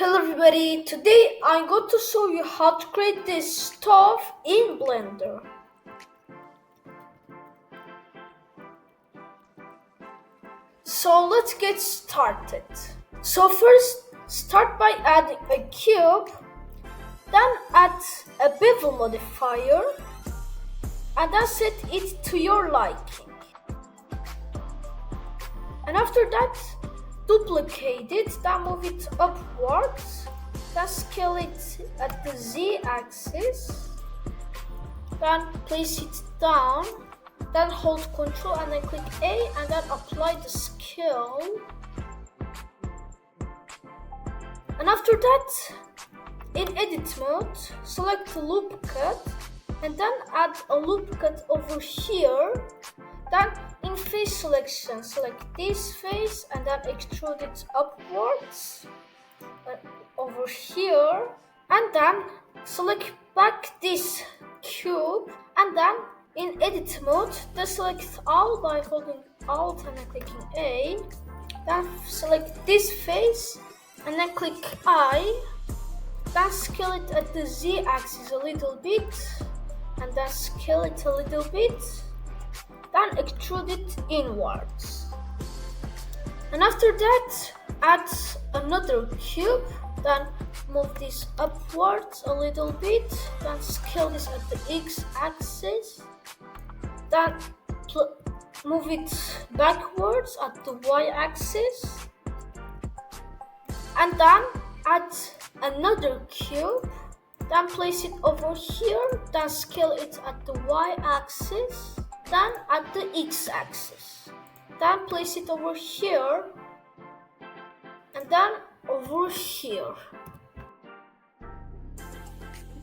Hello everybody, today I'm going to show you how to create this stuff in Blender. So let's get started. So first, start by adding a cube, then add a bevel modifier, and then set it to your liking. And after that, duplicate it, then move it upwards, then scale it at the Z-axis, then place it down, then hold Ctrl and then click A and then apply the scale. And after that, in edit mode, select loop cut and then add a loop cut over here. Then in face selection, select this face and then extrude it upwards over here, and then select back this cube and then in edit mode, deselect all by holding Alt and then clicking A. Then select this face and then click I. Then scale it at the Z axis a little bit and then scale it a little bit. Then extrude it inwards. And after that, add another cube. Then move this upwards a little bit. Then scale this at the X axis. Then move it backwards at the Y axis. And then add another cube. Then place it over here. Then scale it at the Y axis. Then at the X axis. Then place it over here. And then over here.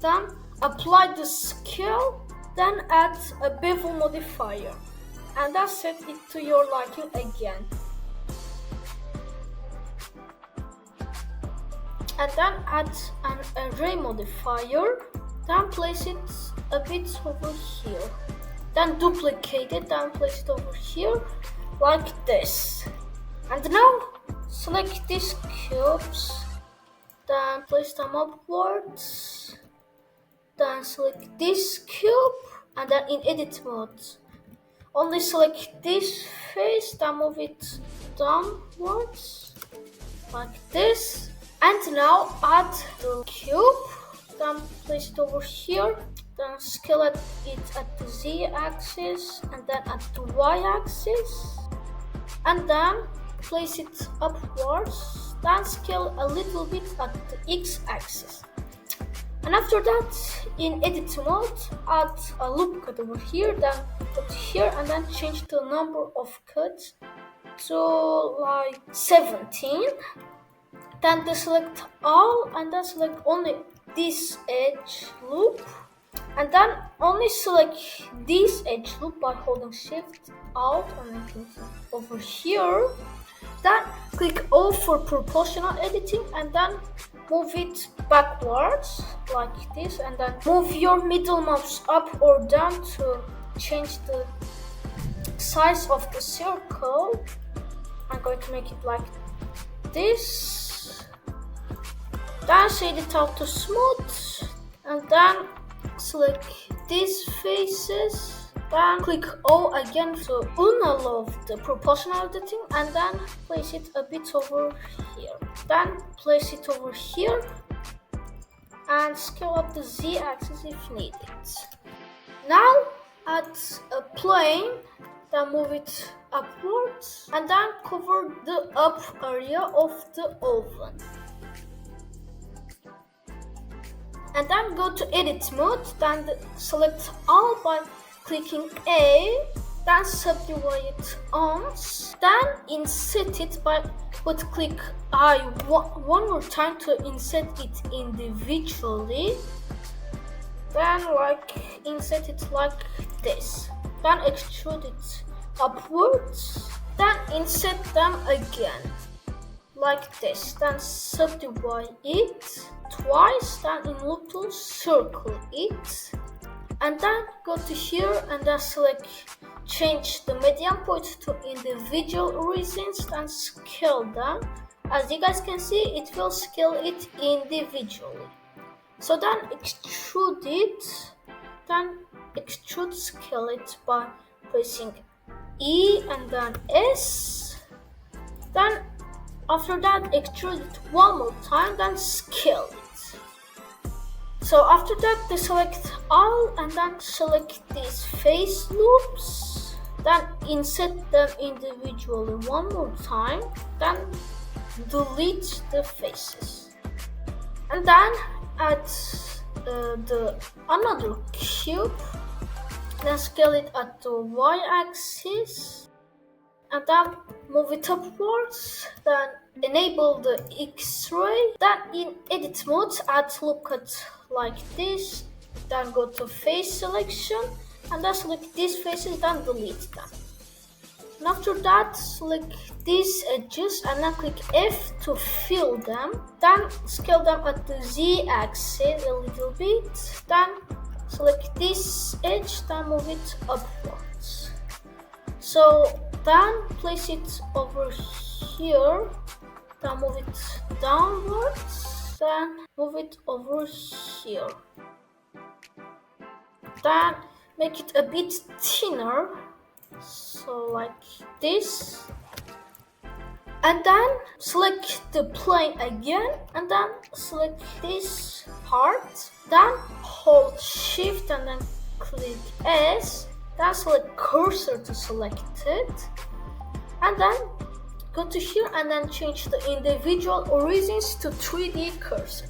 Then apply the scale. Then add a bevel modifier. And then set it to your liking again. And then add an array modifier. Then place it a bit over here. Then duplicate it, then place it over here, like this. And now, select these cubes, then place them upwards, then select this cube, and then in edit mode, only select this face, then move it downwards, like this. And now add the cube, then place it over here. Then scale it at the Z axis and then at the Y axis, and then place it upwards, then scale a little bit at the X axis. And after that, in edit mode, add a loop cut over here, then put here and then change the number of cuts to like 17. Then deselect all and then select only this edge loop. And then only select this edge loop by holding Shift Alt and then click over here. Then click O for proportional editing and then move it backwards like this. And then move your middle mouse up or down to change the size of the circle. I'm going to make it like this. Then shade it out to smooth and then select these faces, then click O again to unallow the proportional editing and then place it a bit over here. Then place it over here and scale up the Z axis if needed. Now add a plane, then move it upwards and then cover the up area of the oven. And then go to edit mode, then select all by clicking A, then subdivide it once, then insert it by click I one more time to insert it individually, then insert it like this, then extrude it upwards, then insert them again like this, then subdivide it twice, then in loop tool circle it, and then go to here and then select change the median point to individual regions and scale them As you guys can see, it will scale it individually. So then extrude it, then extrude scale it by pressing E and then S. Then after that extrude it one more time, then scale it. So after that, select all and then select these face loops. Then insert them individually one more time. Then delete the faces. And then add another cube. Then scale it at the y-axis. And then move it upwards. Then enable the X-ray. Then in edit mode, add loop cut like this. Then go to face selection and then select these faces, then delete them. And after that, select these edges and then click F to fill them. Then scale them at the Z axis a little bit. Then select this edge, then move it upwards. So then place it over here, then move it downwards, then move it over here. Then make it a bit thinner, so like this. And then select the plane again, and then select this part. Then hold Shift and then click S. Then select cursor to select it. And then go to here and then change the individual origins to 3D cursor.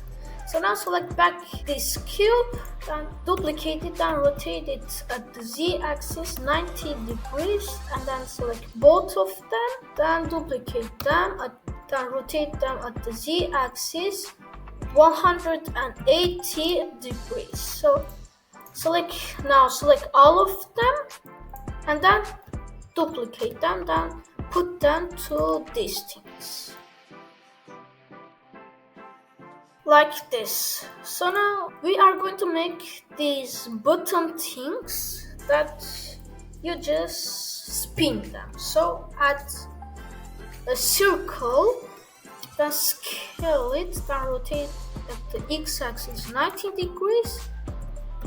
So now select back this cube, then duplicate it, then rotate it at the Z axis 90 degrees, and then select both of them, then duplicate them, then rotate them at the Z axis 180 degrees. So select all of them, and then duplicate them, then put them to distance. Like this. So now we are going to make these button things that you just spin them. So add a circle, then scale it, then rotate at the x-axis 90 degrees,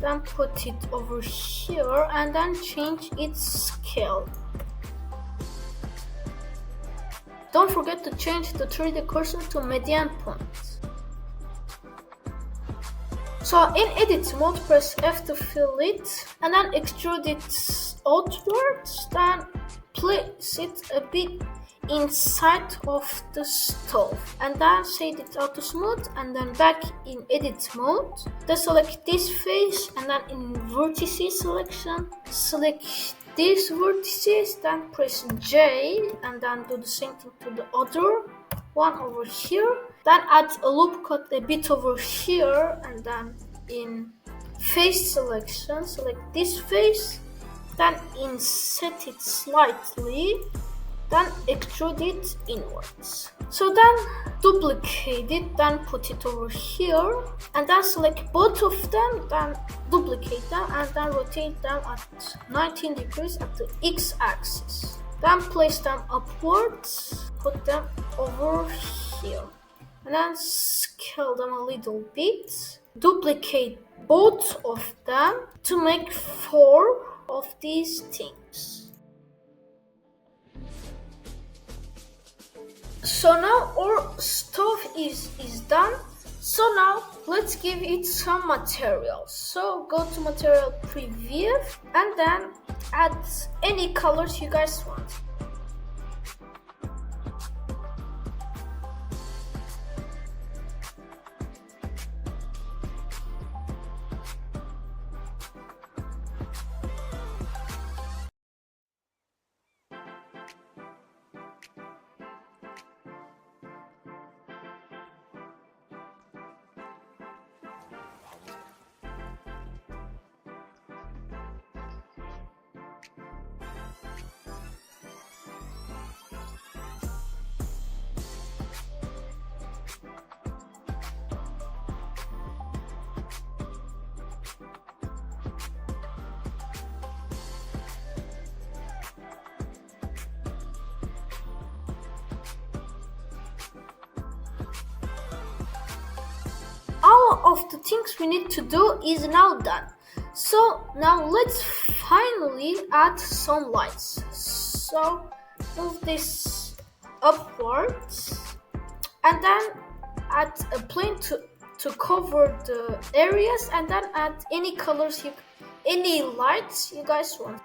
then put it over here and then change its scale. Don't forget to change the 3D cursor to median point. So in edit mode, press F to fill it and then extrude it outwards, then place it a bit inside of the stove and then set it auto smooth and then back in edit mode. Then select this face and then in vertices selection, select these vertices, then press J and then do the same thing to the other one over here. Then add a loop cut a bit over here and then in face selection, select this face, then inset it slightly, then extrude it inwards. So then duplicate it, then put it over here and then select both of them, then duplicate them and then rotate them at 19 degrees at the x-axis. Then place them upwards, put them over here and then scale them a little bit. Duplicate both of them to make 4 of these things. So now our stove is done. So now let's give it some materials. So go to material preview and then add any colors you guys want. of the things we need to do is now done. So now let's finally add some lights. So move this upwards and then add a plane to cover the areas, and then add any colors any lights you guys want.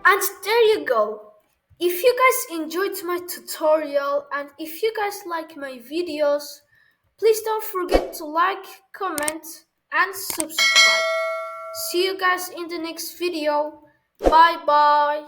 And there you go. If you guys enjoyed my tutorial and if you guys like my videos, please don't forget to like, comment, and subscribe. See you guys in the next video. Bye bye.